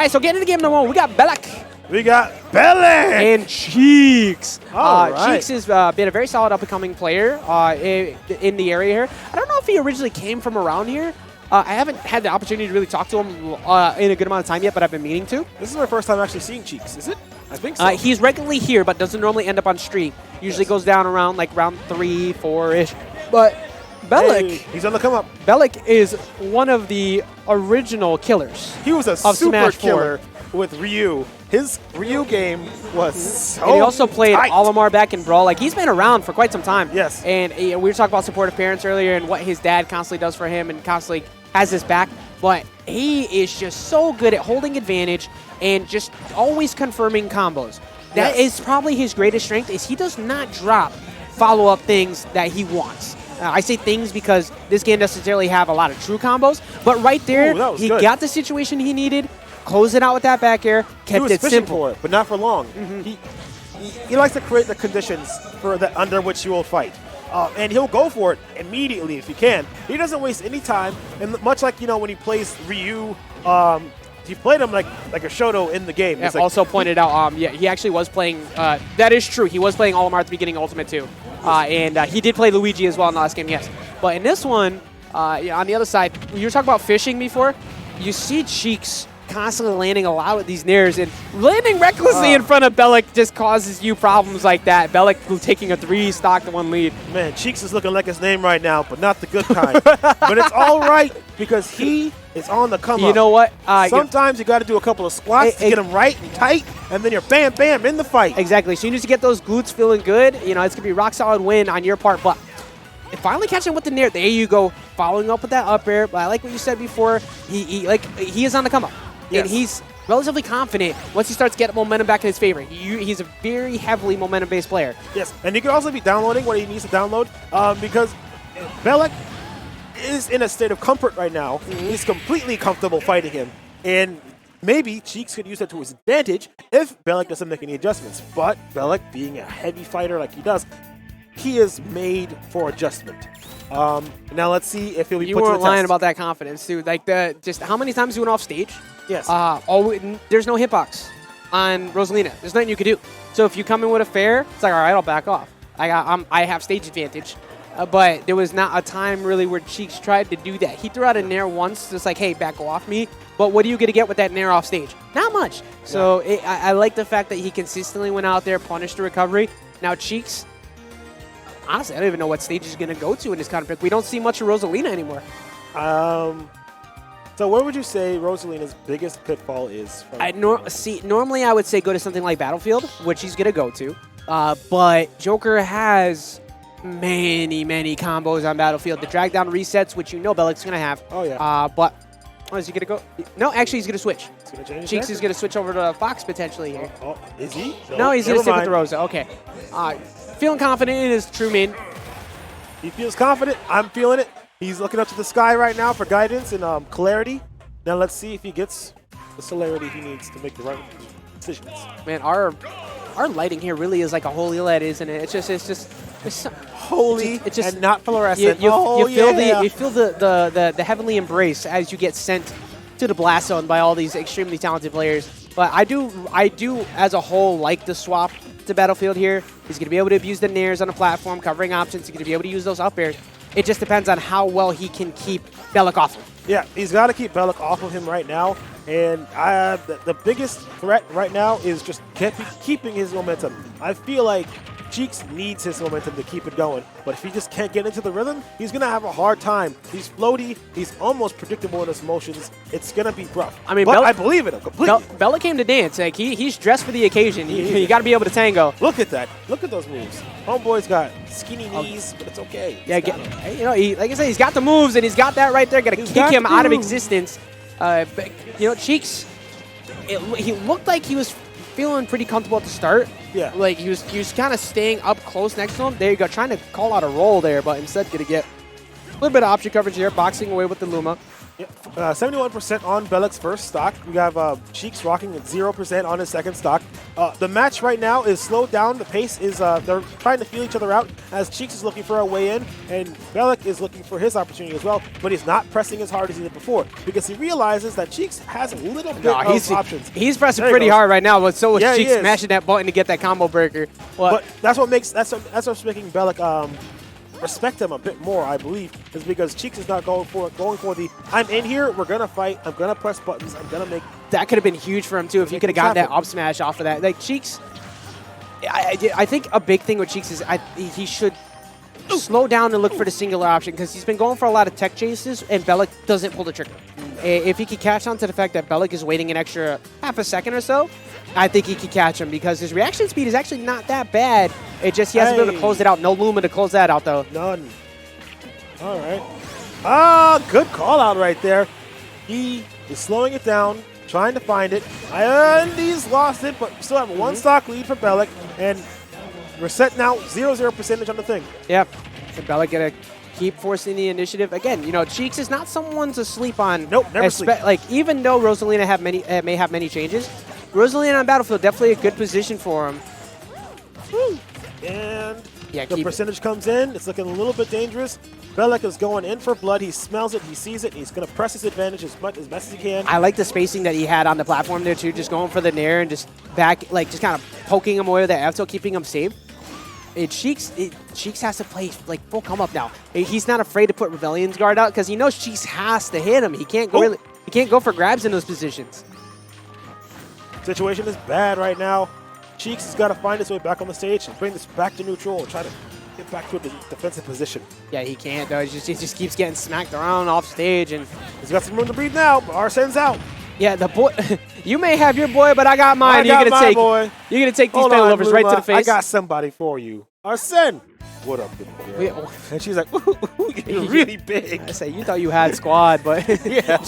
All right, so getting into game number 1, we got belaC. We got belaC And Cheeeks. All right. Cheeeks has been a very solid up-and-coming player in the area here. I don't know if he originally came from around here. I haven't had the opportunity to really talk to him in a good amount of time yet, but I've been meaning to. This is my first time actually seeing Cheeeks, is it? I think so. He's regularly here, but doesn't normally end up on stream. Usually goes down around like round 3, 4-ish. But belaC, Hey, he's on the come up. belaC is one of the original killers. He was a of super Smash 4. killer with Ryu. His Ryu game was so And he also played tight. Olimar back in Brawl. Like, he's been around for quite some time. Yes. And we were talking about supportive parents earlier and what his dad constantly does for him and constantly has his back. But he is just so good at holding advantage and just always confirming combos. That is probably his greatest strength, is he does not drop follow-up things that he wants. I say things because this game doesn't necessarily have a lot of true combos, but right there, he got the situation he needed, closed it out with that back air, kept it simple. For it, but not for long. He likes to create the conditions for under which you will fight. And he'll go for it immediately if he can. He doesn't waste any time, and much like, you know, when he plays Ryu, he played him like a Shoto in the game. Yeah, also pointed out, yeah, he actually was playing, that is true, he was playing Olimar at the beginning Ultimate too. And he did play Luigi as well in the last game, yes. But in this one, on the other side, you were talking about fishing before, you see Cheeeks constantly landing a lot of these nairs, and landing recklessly in front of belaC just causes you problems like that. belaC taking a 3-stock to 1 lead. Man, Cheeeks is looking like his name right now, but not the good kind. But it's all right because he is on the come up. You know what? Sometimes you got to do a couple of squats to get him right and tight, and then you're bam, bam, in the fight. Exactly. So you need to get those glutes feeling good. You know, it's going to be a rock-solid win on your part, but finally catching with the nair. There you go. Following up with that up air. But I like what you said before. He is on the come up. Yes. And he's relatively confident once he starts getting momentum back in his favor. He's a very heavily momentum-based player. Yes, and he could also be downloading what he needs to download because belaC is in a state of comfort right now. He's completely comfortable fighting him. And maybe Cheeeks could use that to his advantage if belaC doesn't make any adjustments. But belaC, being a heavy fighter like he does, he is made for adjustment. Now let's see if he'll be put to the test. You weren't lying about that confidence, dude. Like, just how many times you went off stage? Yes. There's no hitbox on Rosalina. There's nothing you can do. So if you come in with a fair, it's like, all right, I'll back off. I have stage advantage. But there was not a time really where Cheeeks tried to do that. He threw out a nair once, just like, hey, back off me. But what are you going to get with that nair off stage? Not much. So I like the fact that he consistently went out there, punished the recovery. Now Cheeeks, honestly, I don't even know what stage he's going to go to in this kind of pick. We don't see much of Rosalina anymore. So where would you say Rosalina's biggest pitfall is? Normally I would say go to something like Battlefield, which he's going to go to. But Joker has many combos on Battlefield. The drag down resets, which you know belaC's going to have. Oh, yeah. But is he going to go? No, actually, he's going to switch. He's gonna change Cheeeks is going to switch over to Fox potentially here. Is he? No, he's going to stick with the Rosa. Okay. Feeling confident in his true mid. He feels confident. I'm feeling it. He's looking up to the sky right now for guidance and clarity. Now let's see if he gets the celerity he needs to make the right decisions. Man, our lighting here really is like a holy LED, isn't it? It's holy and not fluorescent. You feel the heavenly embrace as you get sent to the blast zone by all these extremely talented players. But I do as a whole like the swap to Battlefield here. He's going to be able to abuse the nairs on the platform, covering options. He's going to be able to use those up airs. It just depends on how well he can keep belaC off him. Yeah, he's got to keep belaC off of him right now. And the biggest threat right now is just keeping his momentum. I feel like Cheeeks needs his momentum to keep it going. But if he just can't get into the rhythm, he's going to have a hard time. He's floaty. He's almost predictable in his motions. It's going to be rough. I mean, but I believe in him completely. belaC came to dance. Like he's dressed for the occasion. You got to be able to tango. Look at that. Look at those moves. Homeboy's got skinny knees, but it's okay. Yeah, you know, like I said, he's got the moves, and he's got that right there. Got to kick him out of existence. But, you know, Cheeeks, he looked like he was feeling pretty comfortable at the start. Yeah. Like he was kind of staying up close next to him. There you go, trying to call out a roll there, but instead going to get a little bit of option coverage here, boxing away with the Luma. Yeah, 71% on belaC's first stock. We have Cheeeks rocking at 0% on his second stock. The match right now is slowed down. The pace is, they're trying to feel each other out as Cheeeks is looking for a way in and belaC is looking for his opportunity as well, but he's not pressing as hard as he did before because he realizes that Cheeeks has a little bit of options. He's pressing pretty hard right now, but so is Cheeks smashing that button to get that combo breaker. But that's what makes, that's what's making belaC respect him a bit more, I believe, is because Cheeeks is not going for the, I'm in here, we're going to fight, I'm going to press buttons, I'm going to make... That could have been huge for him, too, if he could have gotten that up smash off of that. Like, Cheeeks, I think a big thing with Cheeeks is he should slow down and look for the singular option because he's been going for a lot of tech chases, and belaC doesn't pull the trigger. If he could catch on to the fact that belaC is waiting an extra half a second or so, I think he could catch him because his reaction speed is actually not that bad. It just, he hasn't been able to close it out. No Luma to close that out, though. None. All right. Good call out right there. He is slowing it down, trying to find it. And he's lost it, but still have a one-stock lead for belaC. And we're set now 0-0 percentage on the thing. Yep. And belaC going to keep forcing the initiative. Again, you know, Cheeeks is not someone to sleep on. Nope, never sleep. Like, even though Rosalina may have many changes, Rosalina on Battlefield, definitely a good position for him. Woo. And the percentage comes in. It's looking a little bit dangerous. belaC is going in for blood. He smells it. He sees it. He's going to press his advantage as best as he can. I like the spacing that he had on the platform there, too. Just going for the nair and just just kind of poking him away with that F tilt, keeping him safe. Cheeeks has to play like full come up now. He's not afraid to put Rebellion's guard out because he knows Cheeeks has to hit him. He can't go he can't go for grabs in those positions. Situation is bad right now. Cheeeks has got to find his way back on the stage and bring this back to neutral and try to get back to a defensive position. Yeah, he can't though. He just keeps getting smacked around off stage, and he's got some room to breathe now. But Arsene's out. Yeah, the boy. You may have your boy, but I got mine. You're gonna take these failovers right to the face. I got somebody for you, Arsene. What up, big girl? And she's like, ooh, you're really big. I say, you thought you had squad, but yeah.